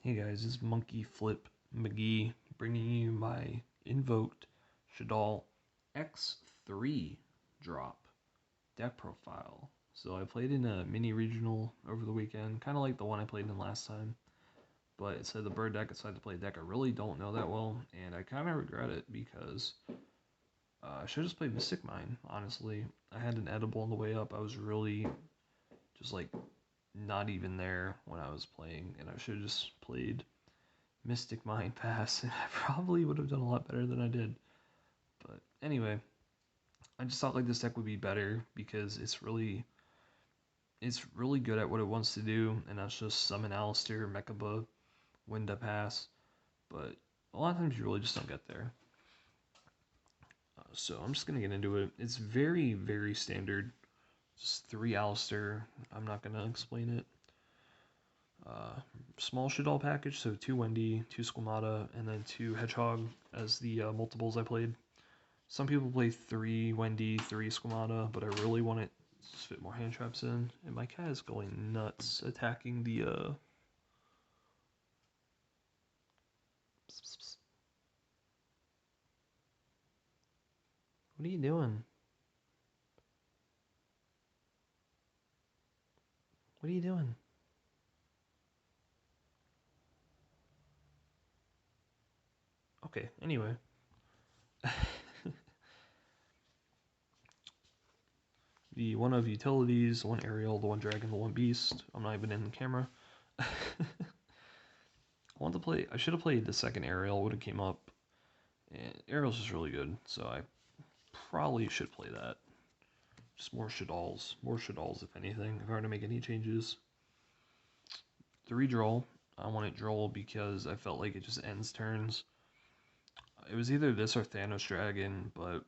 Hey guys, this is Monkey Flip McGee bringing you my Invoked Shaddoll X-3 drop deck profile. So I played in a mini regional over the weekend, kind of like the one I played in last time, but it said the bird deck decided to play a deck I really don't know that well, and I kind of regret it because I should have just played Mystic Mine, honestly. I had an edible on the way up. I was really just like not even there when I was playing, and I should have just played Mystic Mind Pass, and I probably would have done a lot better than I did. But anyway, I just thought like this deck would be better because it's really good at what it wants to do, and that's just summon Alistair, Mechaba, Winda Pass. But a lot of times you really just don't get there. So I'm just gonna get into it. It's very, very standard. Just 3 Alistair. I'm not gonna explain it. Small Shaddoll package, so 2 Wendy, 2 Squamata, and then 2 Hedgehog as the multiples I played. Some people play 3 Wendy, 3 Squamata, but I really want to fit more hand traps in. And my cat is going nuts attacking the What are you doing? What are you doing? Okay, anyway. The one of utilities, the one aerial, the one dragon, the one beast. I'm not even in the camera. I should have played the second aerial, would have came up. And aerial's just really good, so I probably should play that. Just more Shaddolls if anything, if I were to make any changes. The redraw, I wanted draw because I felt like it just ends turns. It was either this or Thanos Dragon, but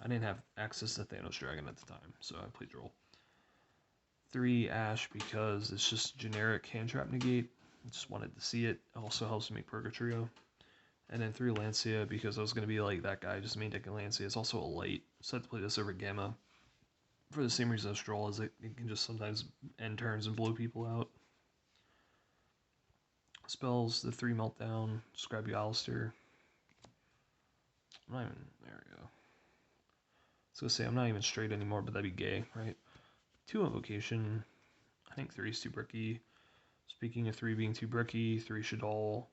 I didn't have access to Thanos Dragon at the time, so I played draw. 3 Ash because it's just generic hand trap negate. I just wanted to see it. It also helps me make Purgatrio. And then 3 Lancia because I was going to be like that guy, just main decking Lancia. It's also a light, so I had to play this over Gamma. For the same reason as Stroll, is it can just sometimes end turns and blow people out. Spells, the 3 Meltdown, just grab you Alistair. I'm not even, there we go. I was gonna say, I'm not even straight anymore, but that'd be gay, right? 2 Invocation, I think 3 is too bricky. Speaking of 3 being too bricky, 3 Shaddoll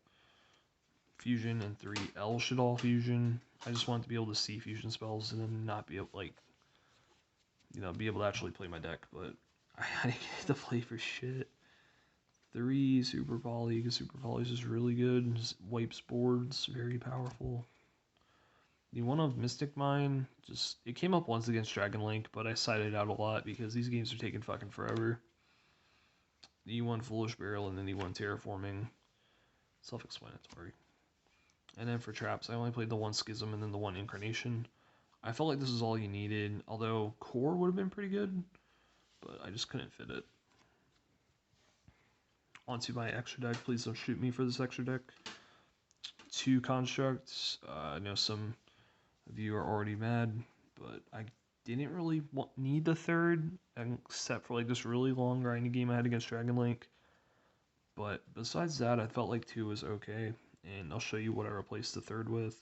Fusion and 3 L Shaddoll Fusion. I just want to be able to see fusion spells and then not be able, like, be able to actually play my deck, but I didn't get to play for shit. 3 Super Volley, because Super Volley is just really good, just wipes boards, very powerful. The one of Mystic Mine, it came up once against Dragon Link, but I sided out a lot because these games are taking fucking forever. The E1 Foolish Burial and then the E1 Terraforming, self-explanatory. And then for traps, I only played the 1 Schism and then the 1 Incarnation. I felt like this is all you needed, although Core would have been pretty good, but I just couldn't fit it. Onto my extra deck, please don't shoot me for this extra deck. 2 Constructs, I know some of you are already mad, but I didn't really need the third, except for like this really long grinding game I had against Dragon Link. But besides that, I felt like 2 was okay, and I'll show you what I replaced the third with.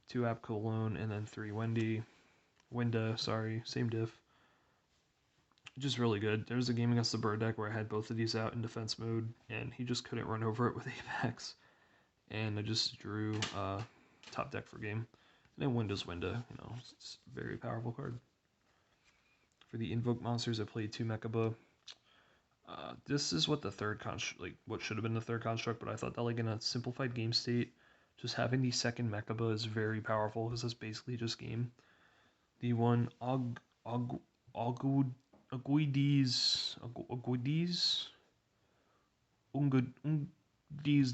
2 Apcolone, and then 3 Winda, sorry, same diff. Just really good. There was a game against the bird deck where I had both of these out in defense mode, and he just couldn't run over it with Apex. And I just drew top deck for game. And then Winda's Winda, it's a very powerful card. For the Invoke monsters, I played 2 Mechaba. This is what the third construct, like what should have been the third construct, but I thought that like in a simplified game state, just having the second Mechaba is very powerful because that's basically just game. The one Aguides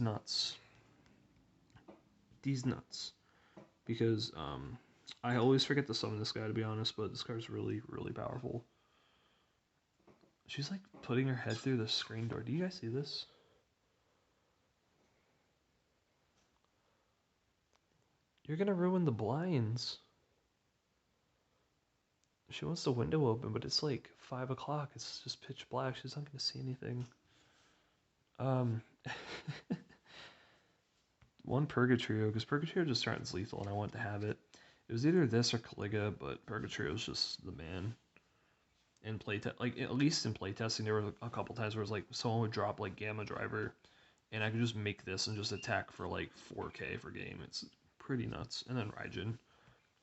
nuts. These nuts. Because I always forget to summon this guy, to be honest, but this card's really, really powerful. She's like putting her head through the screen door. Do you guys see this? You're gonna ruin the blinds. She wants the window open, but it's like 5 o'clock. It's just pitch black. She's not gonna see anything. One Purgatrio, because Purgatrio just threatens lethal, and I wanted to have it. It was either this or Caliga, but Purgatrio was just the man. In playtest, like at least in playtesting, there were a couple times where it was like someone would drop like Gamma Driver, and I could just make this and just attack for like 4k for game. It's pretty nuts. And then Raijin.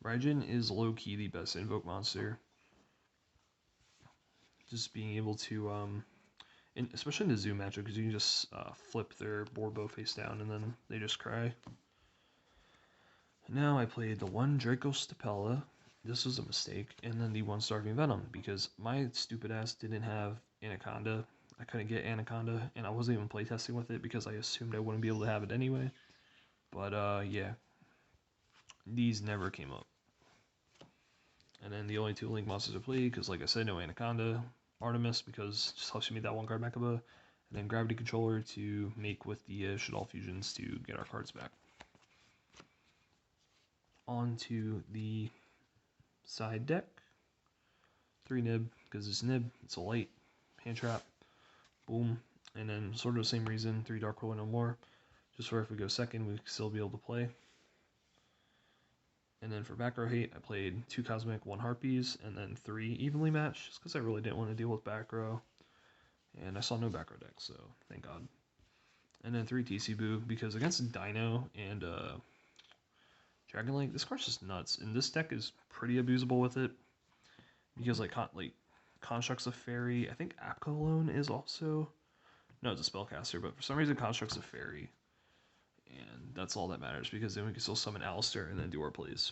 Raijin is low-key the best invoke monster. Just being able to, especially in the Zoom matchup, because you can just flip their board bow face down and then they just cry. Now I played the one Draco Stapella. This was a mistake. And then the one Starving Venom, because my stupid ass didn't have Anaconda. I couldn't get Anaconda, and I wasn't even playtesting with it because I assumed I wouldn't be able to have it anyway. But yeah, these never came up. And then the only two Link monsters I played, because like I said, no Anaconda, Artemis, because it just helps you make that one card Mechaba, and then Gravity Controller to make with the Shaddoll fusions to get our cards back. On to the side deck. 3 Nib, because it's Nib, it's a light, hand trap, boom. And then sort of the same reason, 3 Dark Roller no more. Just for if we go second, we'd still be able to play. And then for back row hate, I played 2 Cosmic, 1 Harpies, and then 3 evenly matched, just because I really didn't want to deal with back row. And I saw no back row deck, so thank God. And then 3 TC Boo, because against Dino and Dragon Link, this card's just nuts. And this deck is pretty abusable with it, because like Constructs of Fairy, I think Apco alone is also, no, it's a spellcaster, but for some reason Constructs of Fairy. And that's all that matters, because then we can still summon Alistair and then do our plays.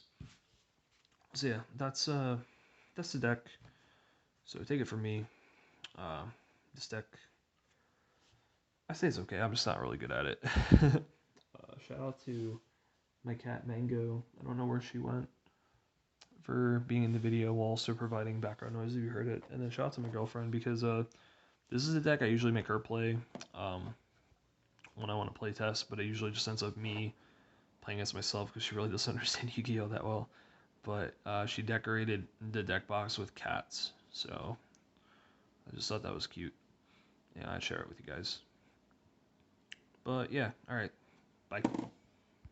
So yeah, that's the deck. So take it from me. This deck, I say it's okay. I'm just not really good at it. Shout out to my cat Mango. I don't know where she went, for being in the video while also providing background noise if you heard it. And then shout out to my girlfriend, because this is a deck I usually make her play when I want to play test, but it usually just ends up me playing as myself because she really doesn't understand Yu-Gi-Oh that well. But she decorated the deck box with cats, so I just thought that was cute. Yeah, I'd share it with you guys. But yeah, alright, bye.